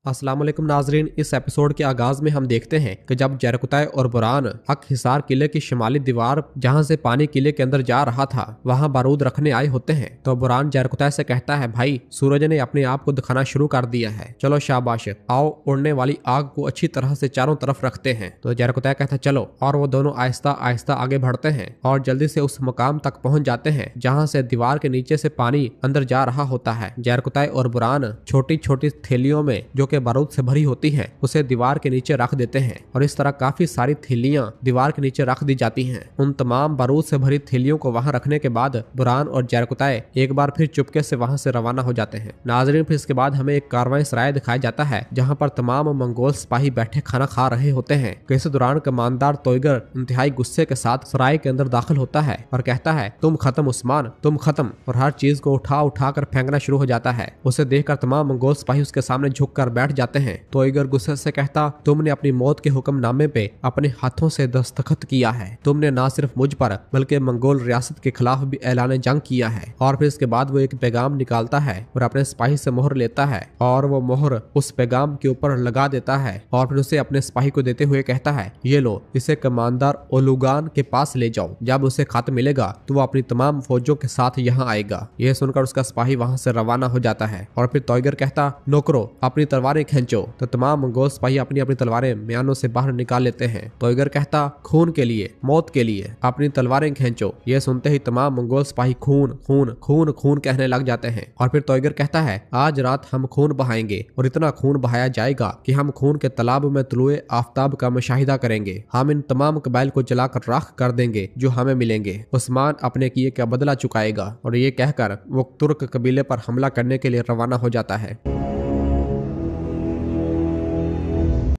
अस्सलाम वालेकुम नाजरीन। इस एपिसोड के आगाज में हम देखते हैं कि जब जरकुतै और बुरहान हक हिसार किले की शिमाली दीवार जहां से पानी किले के अंदर जा रहा था वहां बारूद रखने आए होते हैं तो बुरहान जरकुतै से कहता है, भाई सूरज ने अपने आप को दिखाना शुरू कर दिया है, चलो शाबाश, आओ उड़ने वाली आग को अच्छी तरह से चारों तरफ रखते हैं। तो जरकुतै कहता है चलो, और वो दोनों आहिस्ता आहिस्ता आगे बढ़ते हैं और जल्दी से उस मुकाम तक पहुंच जाते हैं जहाँ से दीवार के नीचे से पानी अंदर जा रहा होता है। जरकुतै और बुरहान छोटी छोटी थैलियों में जो बारूद से भरी होती है उसे दीवार के नीचे रख देते हैं और इस तरह काफी सारी थैलियां दीवार के नीचे रख दी जाती हैं। उन तमाम बारूद से भरी थैलियों को वहां रखने के बाद बुरहान और जरकुतै एक बार फिर चुपके से वहां से रवाना हो जाते हैं। नाज़रीन, फिर इसके बाद हमें एक कारवाई सराय दिखाया जाता है जहां पर तमाम मंगोल सिपाही बैठे खाना खा रहे होते हैं। इस दौरान कमांडर तोयगर इंतहाई गुस्से के साथ सराय के अंदर दाखिल होता है और कहता है, तुम खत्म उस्मान, तुम खत्म, और हर चीज को उठा उठा कर फेंकना शुरू हो जाता है। उसे देखकर तमाम मंगोल सिपाही उसके सामने झुककर बैठ जाते हैं। तोयगर गुस्से से कहता, तुमने अपनी मौत के हुक्मनामे पे अपने हाथों से दस्तखत किया है, तुमने न सिर्फ मुझ पर बल्कि मंगोल रियासत के खिलाफ भी ऐलान जंग किया है। और फिर इसके बाद वो एक पैगाम निकालता है और अपने सिपाही से मोहर लेता है और वो मोहर उस पैगाम के ऊपर लगा देता है और फिर उसे अपने सिपाही को देते हुए कहता है, ये लो, इसे कमांडर ओलुगान के पास ले जाओ, जब उसे खत मिलेगा तो वो अपनी तमाम फौजों के साथ यहाँ आएगा। यह सुनकर उसका सिपाही वहां से रवाना हो जाता है और फिर तोयगर कहता, नौकरो अपनी तलवारें खींचो। तो तमाम मंगोल सिपाही अपनी अपनी तलवारें म्यानों से बाहर निकाल लेते हैं। तोयगर कहता, खून के लिए, मौत के लिए अपनी तलवारें खींचो। यह सुनते ही तमाम मंगोल सिपाही खून खून खून खून कहने लग जाते हैं और फिर तोयगर कहता है, आज रात हम खून बहाएंगे और इतना खून बहाया जाएगा कि हम खून के तालाब में तुलुए आफ्ताब का मुशाहिदा करेंगे। हम इन तमाम कबाइल को जलाकर राख कर देंगे जो हमें मिलेंगे। उस्मान अपने किए का बदला चुकाएगा। और ये कहकर वो तुर्क कबीले पर हमला करने के लिए रवाना हो जाता है।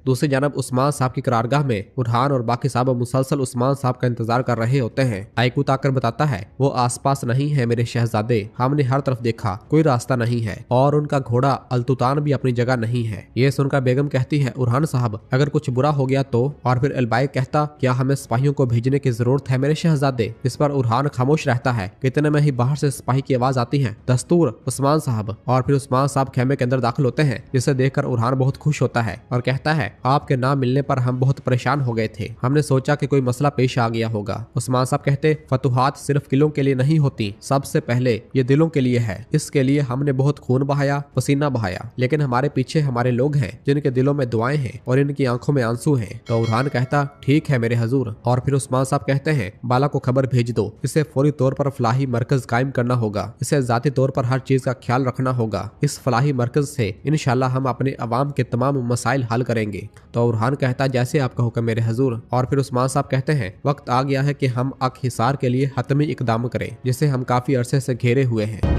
दूसरी जानब उस्मान साहब की करारगाह में बुरहान और बाकी साहब मुसलसल उस्मान साहब का इंतजार कर रहे होते हैं। आयकूत आकर बताता है, वो आसपास नहीं है मेरे शहजादे, हमने हर तरफ देखा, कोई रास्ता नहीं है और उनका घोड़ा अल्तुतान भी अपनी जगह नहीं है। ये सुनकर बेगम कहती है, बुरहान साहब अगर कुछ बुरा हो गया तो। और फिर अलबाई कहता, क्या हमें सिपाहियों को भेजने की जरूरत है मेरे शहजादे। इस पर बुरहान खामोश रहता है। कितने में ही बाहर से सिपाही की आवाज आती है, दस्तूर उस्मान साहब। और फिर उस्मान साहब खेमे के अंदर दाखिल होते हैं, जिसे देखकर बुरहान बहुत खुश होता है और कहता है, आपके ना मिलने पर हम बहुत परेशान हो गए थे, हमने सोचा कि कोई मसला पेश आ गया होगा। उस्मान साहब कहते, फतुहात सिर्फ किलों के लिए नहीं होती, सबसे पहले ये दिलों के लिए है। इसके लिए हमने बहुत खून बहाया, पसीना बहाया, लेकिन हमारे पीछे हमारे लोग हैं जिनके दिलों में दुआएं हैं और इनकी आंखों में आंसू हैं। तो बुरहान कहता, ठीक है मेरे हजूर। और फिर उस्मान साहब कहते हैं, बाला को खबर भेज दो, इसे फौरी तौर पर फलाही मरकज कायम करना होगा, इसे जाती तौर पर हर चीज का ख्याल रखना होगा। इस फलाही मरकज से इंशाल्लाह हम अपने अवाम के तमाम मसाइल हल करेंगे। तो बुरहान कहता, जैसे आपका हुक्म मेरे हजूर। और फिर उस्मान साहब कहते हैं, वक्त आ गया है कि हम अक हिसार के लिए हतमी इकदाम करें, जिसे हम काफी अरसे से घेरे हुए हैं।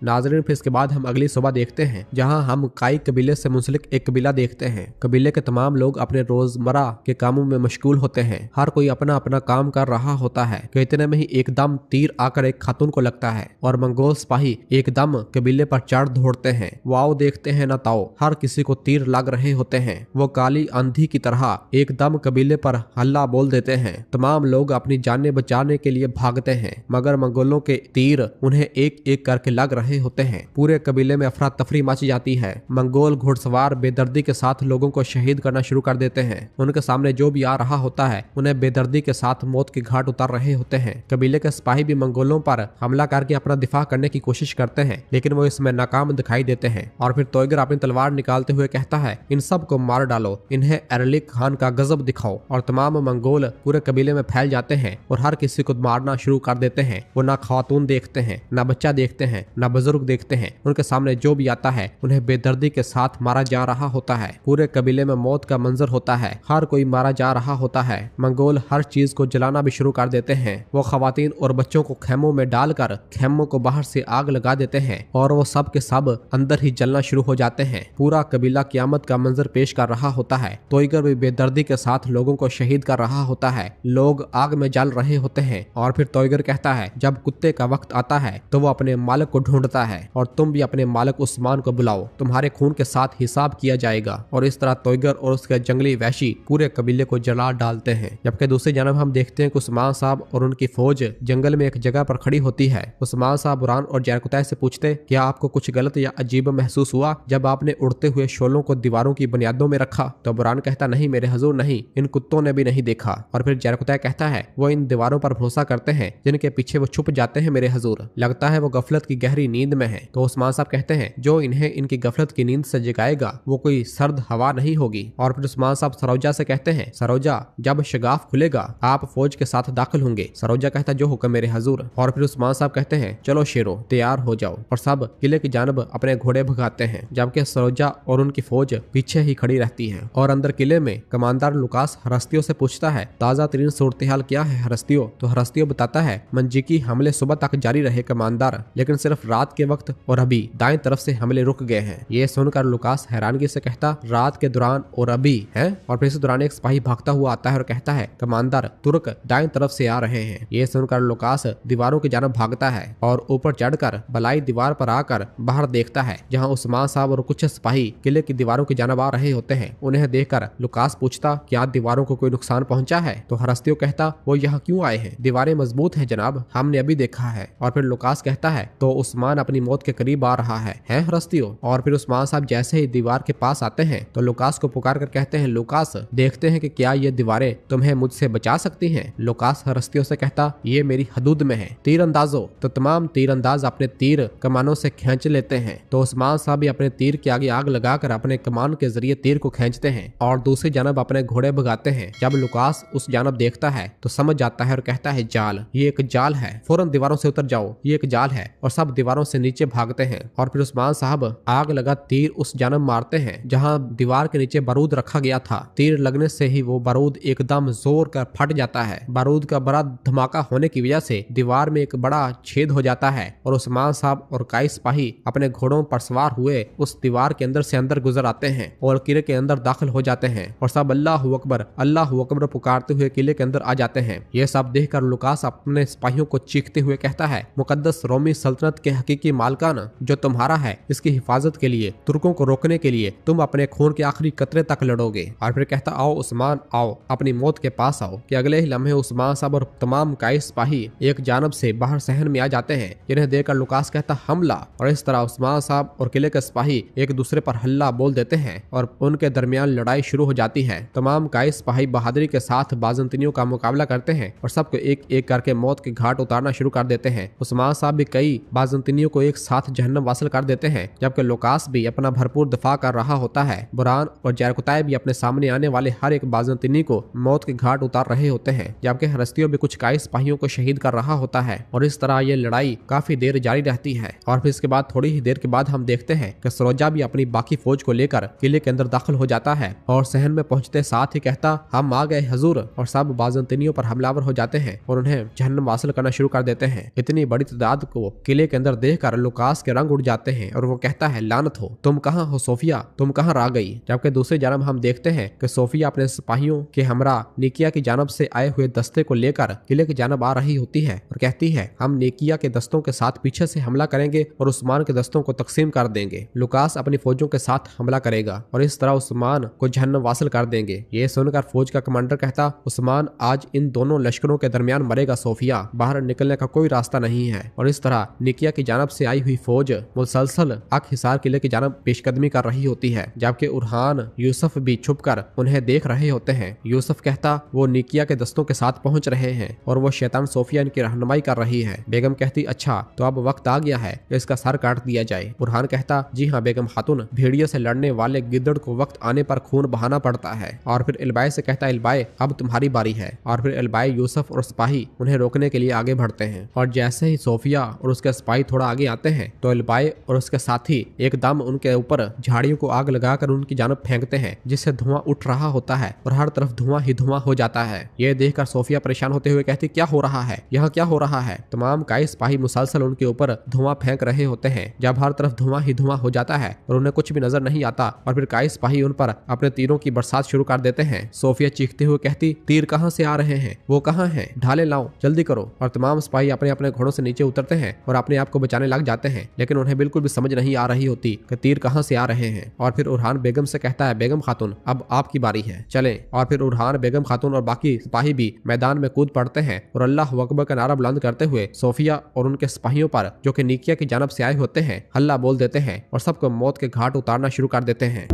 नाज़रीन, फिर इसके बाद हम अगली सुबह देखते हैं जहां हम काई कबीले से मुंसलिक एक कबीला देखते हैं। कबीले के तमाम लोग अपने रोजमर्रा के कामों में मशगूल होते हैं, हर कोई अपना अपना काम कर रहा होता है कि इतने में ही एकदम तीर आकर एक खातून को लगता है और मंगोल सिपाही एकदम कबीले पर चढ़ दौड़ते हैं। वाओ देखते हैं न ताओ, हर किसी को तीर लग रहे होते हैं। वो काली आंधी की तरह एकदम कबीले पर हल्ला बोल देते हैं। तमाम लोग अपनी जानें बचाने के लिए भागते हैं, मगर मंगोलों के तीर उन्हें एक एक करके लग रहे होते हैं। पूरे कबीले में अफरा तफरी मच जाती है। मंगोल घुड़सवार बेदर्दी के साथ लोगों को शहीद करना शुरू कर देते हैं। उनके सामने जो भी आ रहा होता है उन्हें बेदर्दी के साथ मौत के घाट उतार रहे होते हैं। कबीले के सिपाही भी मंगोलों पर हमला करके अपना दिफा करने की कोशिश करते हैं, लेकिन वो इसमें नाकाम दिखाई देते हैं। और फिर तोयगर अपनी तलवार निकालते हुए कहता है, इन सब को मार डालो, इन्हें एरलिक खान का गजब दिखाओ। और तमाम मंगोल पूरे कबीले में फैल जाते हैं और हर किसी को मारना शुरू कर देते हैं। वो ना खातून देखते हैं, ना बच्चा देखते हैं, ना बुजुर्ग देखते हैं। उनके सामने जो भी आता है उन्हें बेदर्दी के साथ मारा जा रहा होता है। पूरे कबीले में मौत का मंजर होता है, हर कोई मारा जा रहा होता है। मंगोल हर चीज को जलाना भी शुरू कर देते हैं। वो खवातीन और बच्चों को खेमों में डालकर खेमों को बाहर से आग लगा देते हैं और वो सब के सब अंदर ही जलना शुरू हो जाते हैं। पूरा कबीला कियामत का मंजर पेश कर रहा होता है। तोयगर भी बेदर्दी के साथ लोगों को शहीद कर रहा होता है। लोग आग में जल रहे होते हैं। और फिर तोयगर कहता है, जब कुत्ते का वक्त आता है तो वो अपने मालिक को ढूंढता करता है और तुम भी अपने मालिक उस्मान को बुलाओ, तुम्हारे खून के साथ हिसाब किया जाएगा। और इस तरह तोयगर और उसके जंगली वहशी पूरे कबीले को जला डालते हैं। जबकि दूसरी जानब हम देखते हैं कि उस्मान साहब और उनकी फौज जंगल में एक जगह पर खड़ी होती है। उस्मान साहब बुरहान और जरकुतै से पूछते, क्या आपको कुछ गलत या अजीब महसूस हुआ जब आपने उड़ते हुए शोलों को दीवारों की बुनियादों में रखा? तो बुरहान कहता, नहीं मेरे हुजूर नहीं, इन कुत्तों ने भी नहीं देखा। और फिर जरकुतै कहता है, वो इन दीवारों पर भरोसा करते हैं जिनके पीछे वो छुप जाते हैं मेरे हुजूर, लगता है वो गफलत की गहरी नींद में है। तो उस्मान साहब कहते हैं, जो इन्हें इनकी गफलत की नींद से जगाएगा वो कोई सर्द हवा नहीं होगी। और फिर उस्मान साहब सरोजा से कहते हैं, सरोजा जब शगाफ खुलेगा आप फौज के साथ दाखिल होंगे। सरोजा कहता, जो हुक्म मेरे हुजूर। और फिर उस्मान साहब कहते हैं, चलो शेरो तैयार हो जाओ। और सब किले की जानब अपने घोड़े भगाते हैं, जबकि सरोजा और उनकी फौज पीछे ही खड़ी रहती है। और अंदर किले में कमांडर लुकास हरस्तियों से पूछता है, ताजा तरीन सूरत हाल क्या है हरस्तियों? तो हरस्तियों बताता है, मंजीकी हमले सुबह तक जारी रहे कमांडर, लेकिन सिर्फ रात के वक्त और अभी दाएं तरफ से हमले रुक गए हैं। ये सुनकर लुकास हैरानगी से कहता, रात के दौरान और अभी है? और फिर इस दौरान एक सिपाही भागता हुआ आता है और कहता है, कमांडर तुर्क दाएं तरफ से आ रहे हैं। ये सुनकर लुकास दीवारों की जानब भागता है और ऊपर चढ़कर बलाई दीवार पर आकर बाहर देखता है, जहां उस्मान साहब और कुछ सिपाही किले की दीवारों की जानब आ रहे होते हैं। उन्हें देखकर लुकास पूछता, क्या दीवारों को कोई नुकसान पहुंचा है? तो हरस्तियों कहता, वो यहाँ क्यों आए हैं? दीवारें मजबूत हैं जनाब, हमने अभी देखा है। और फिर लुकास कहता है, तो उस्मान अपनी मौत के करीब आ रहा है हरस्तियों? और फिर उस्मान साहब जैसे ही दीवार के पास आते हैं तो लुकास को पुकार कर कहते हैं, लुकास देखते हैं कि क्या ये दीवारें तुम्हें मुझसे बचा सकती हैं? लुकास हरस्तियों से कहता, ये मेरी हदूद में है, तीर अंदाजो। तो तमाम तीर अंदाज अपने तीर कमानों से खींच लेते हैं। तो उस्मान साहब भी अपने तीर के आगे आग लगाकर अपने कमान के जरिए तीर को खींचते हैं और दूसरी जानब अपने घोड़े भगाते हैं। जब लुकास उस जानब देखता है तो समझ जाता है और कहता है, जाल, ये एक जाल है, फौरन दीवारों से उतर जाओ, ये एक जाल है। और सब दीवारों से नीचे भागते हैं। और फिर उस्मान साहब आग लगा तीर उस जानब मारते हैं जहां दीवार के नीचे बारूद रखा गया था। तीर लगने से ही वो बारूद एकदम जोर कर फट जाता है। बारूद का बड़ा धमाका होने की वजह से दीवार में एक बड़ा छेद हो जाता है और उस्मान साहब और कई सिपाही अपने घोड़ों पर सवार हुए उस दीवार के अंदर से अंदर गुजर आते हैं और किले के अंदर दाखिल हो जाते हैं। और सब अल्लाहु अकबर पुकारते हुए किले के अंदर आ जाते हैं। ये सब देखकर लुकास अपने सिपाहियों को चीखते हुए कहता है, मुकद्दस रोमी सल्तनत के हकीकी मालकान जो तुम्हारा है, इसकी हिफाजत के लिए, तुर्कों को रोकने के लिए तुम अपने खून के आखिरी कतरे तक लड़ोगे। और फिर कहता, आओ उस्मान आओ, अपनी मौत के पास आओ। कि अगले ही लम्हे उस्मान साहब और तमाम कई सिपाही एक जानब से बाहर सहन में आ जाते हैं, जिन्हें देखकर लुकास कहता, हमला। और इस तरह उस्मान साहब और किले के सिपाही एक दूसरे पर हल्ला बोल देते हैं और उनके दरमियान लड़ाई शुरू हो जाती है। तमाम कई सिपाही बहादुरी के साथ बाजंतीनियों का मुकाबला करते हैं और सबको एक एक करके मौत के घाट उतारना शुरू कर देते हैं। उस्मान साहब भी कई बाजंतीनियों को एक साथ जहन्नम वासिल कर देते हैं, जबकि लुकास भी अपना भरपूर दफा कर रहा होता है। बुरहान और जरकुतै भी अपने सामने आने वाले हर एक बाजंतीनी को मौत के घाट उतार रहे होते हैं, जबकि हरस्तियों भी कुछ कई सिपाहियों को शहीद कर रहा होता है। और इस तरह ये लड़ाई काफी देर जारी रहती है। और फिर इसके बाद थोड़ी ही देर के बाद हम देखते हैं कि सरोजा भी अपनी बाकी फौज को लेकर किले के अंदर दाखिल हो जाता है और सहन में पहुंचते साथ ही कहता, हम आ गए हुजूर। और सब बाजंतीनियों पर हमलावर हो जाते हैं और उन्हें जहन्नम वासिल करना शुरू कर देते हैं। इतनी बड़ी तादाद को किले के अंदर देखकर लुकास के रंग उड़ जाते हैं और वो कहता है, लानत हो, तुम कहाँ हो सोफिया, तुम कहाँ रह गई? जबकि दूसरी जानब हम देखते हैं कि सोफिया अपने सिपाहियों के हमरा निकिया की जानब से आए हुए दस्ते को लेकर किले की जानब आ रही होती है और कहती है, हम निकिया के दस्तों के साथ पीछे से हमला करेंगे और उस्मान के दस्तों को तकसीम कर देंगे। लुकास अपनी फौजों के साथ हमला करेगा और इस तरह उस्मान को जहन्नम वासिल कर देंगे। ये सुनकर फौज का कमांडर कहता, उस्मान आज इन दोनों लश्करों के दरमियान मरेगा सोफिया, बाहर निकलने का कोई रास्ता नहीं है। और इस तरह निकिया की जानब से आई हुई फौज मुसलसल अक हिसार किले की जानब पेशकदमी कर रही होती है, जबकि उरहान यूसुफ भी छुपकर उन्हें देख रहे होते हैं। यूसुफ कहता, वो निकिया के दस्तों के साथ पहुंच रहे हैं और वो शैतान सोफिया इनकी रहनुमाई कर रही है। बेगम कहती, अच्छा तो अब वक्त आ गया है कि इसका सर काट दिया जाए। उरहान कहता, जी हाँ बेगम खातून, भेड़िए से लड़ने वाले गिद्दड़ को वक्त आने पर खून बहाना पड़ता है। और फिर इल्बाए से कहता, इल्बाए अब तुम्हारी बारी है। और फिर इल्बाए, यूसुफ और सिपाही उन्हें रोकने के लिए आगे बढ़ते हैं और जैसे ही सोफिया और उसके सिपाही थोड़ा आगे आते हैं तो इल्बाए और उसके साथी एकदम उनके ऊपर झाड़ियों को आग लगाकर उनकी जानब फेंकते हैं, जिससे धुआं उठ रहा होता है और हर तरफ धुआं ही धुआं हो जाता है। ये देखकर सोफिया परेशान होते हुए कहती, क्या हो रहा है यहाँ, क्या हो रहा है? तमाम कई सिपाही मुसलसल उनके ऊपर धुआं फेंक रहे होते हैं। जब हर तरफ धुआं ही धुआं हो जाता है और उन्हें कुछ भी नजर नहीं आता और फिर कई सिपाही उन पर अपने तीरों की बरसात शुरू कर देते हैं। सोफिया चीखते हुए कहती, तीर कहाँ से आ रहे हैं, वो कहाँ हैं, ढाले लाओ, जल्दी करो। और तमाम सिपाही अपने अपने घोड़ों से नीचे उतरते हैं और अपने आप को बचाने जाने लग जाते हैं, लेकिन उन्हें बिल्कुल भी समझ नहीं आ रही होती कि तीर कहां से आ रहे हैं। और फिर उरहान बेगम से कहता है, बेगम खातून अब आपकी बारी है, चलें। और फिर उरहान बेगम खातून और बाकी सिपाही भी मैदान में कूद पड़ते हैं और अल्लाह अकबर का नारा बुलंद करते हुए सोफिया और उनके सिपाहियों पर, जो कि निकिया की जानब से आए होते हैं, हल्ला बोल देते हैं और सबको मौत के घाट उतारना शुरू कर देते हैं।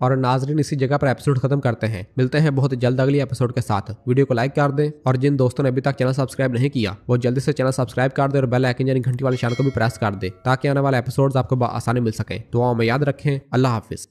और नाजरीन, इसी जगह पर एपिसोड खत्म करते हैं। मिलते हैं बहुत जल्द अगली एपिसोड के साथ। वीडियो को लाइक कर दें और जिन दोस्तों ने अभी तक चैनल सब्सक्राइब नहीं किया वो जल्दी से चैनल सब्सक्राइब कर दे और बेल आइकन यानी घंटी वाले निशान को भी प्रेस कर दे ताकि आने वाले एपिसोड्स आपको आसानी मिल सके। दुआओं में याद रखें। अल्लाह हाफिज।